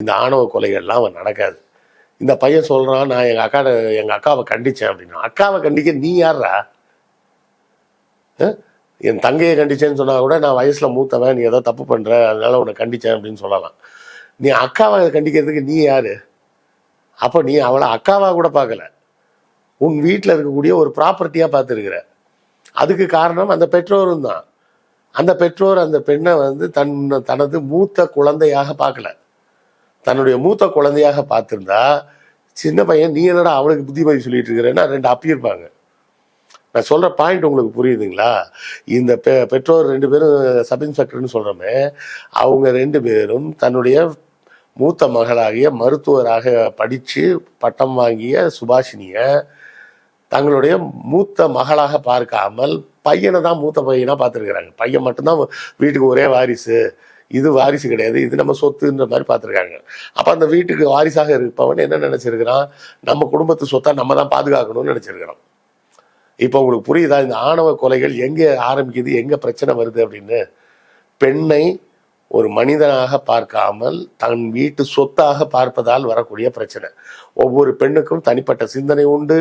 இந்த ஆணவ கொலைகள்லாம் அவன் நடக்காது. இந்த பையன் சொல்றான், நான் எங்க அக்காவை கண்டிச்சேன் அப்படின்னா. அக்காவை கண்டிக்க நீ யாரா? என் தங்கையை கண்டிச்சேன்னு சொன்னா கூட நான் வயசுல மூத்தவன், நீ ஏதோ தப்பு பண்ற, அதனால உன்னை கண்டிச்சேன் அப்படின்னு சொல்லலாம். நீ அக்காவை கண்டிக்கிறதுக்கு நீ யாரு? அப்போ நீ அவளை அக்காவா கூட பார்க்கல, உன் வீட்டில் இருக்கக்கூடிய ஒரு ப்ராப்பர்ட்டியா பார்த்துருக்கிற. அதுக்கு காரணம் அந்த பெற்றோரும் தான். அந்த பெற்றோர் அந்த பெண்ணை தனது மூத்த குழந்தையாக பார்க்கல. தன்னுடைய மூத்த குழந்தையாக பார்த்திருந்தா, சின்ன பையன் நீ என்னடா அவளுக்கு புத்திமதி சொல்லிட்டு இருக்கிறேன்னா 2 அப்பியிருப்பாங்க. நான் சொல்ற பாயிண்ட் உங்களுக்கு புரியுதுங்களா? இந்த பெற்றோர் 2 பேரும் சப் இன்ஸ்பெக்டர்னு சொல்றோமே, அவங்க 2 பேரும் தன்னுடைய மூத்த மகளாகிய மருத்துவராக படிச்சு பட்டம் வாங்கிய சுபாஷினிய தங்களுடைய மூத்த மகளாக பார்க்காமல் பையனை தான் மூத்த பையனா பார்த்துருக்கிறாங்க. பையன் மட்டும்தான் வீட்டுக்கு ஒரே வாரிசு, இது வாரிசு கிடையாது, இது நம்ம சொத்துன்ற மாதிரி பார்த்துருக்காங்க. அப்போ அந்த வீட்டுக்கு வாரிசாக இருப்பவன் என்ன நினைச்சிருக்கிறான்? நம்ம குடும்பத்து சொத்தா நம்ம தான் பாதுகாக்கணும்னு நினைச்சிருக்கிறோம். இப்போ உங்களுக்கு புரியுதா இந்த ஆணவ கொலைகள் எங்கே ஆரம்பிக்குது, எங்க பிரச்சனை வருது அப்படின்னு? பெண்ணை ஒரு மனிதனாக பார்க்காமல் தன் வீட்டு சொத்தாக பார்ப்பதால் வரக்கூடிய பிரச்சனை. ஒவ்வொரு பெண்ணுக்கும் தனிப்பட்ட சிந்தனை உண்டு.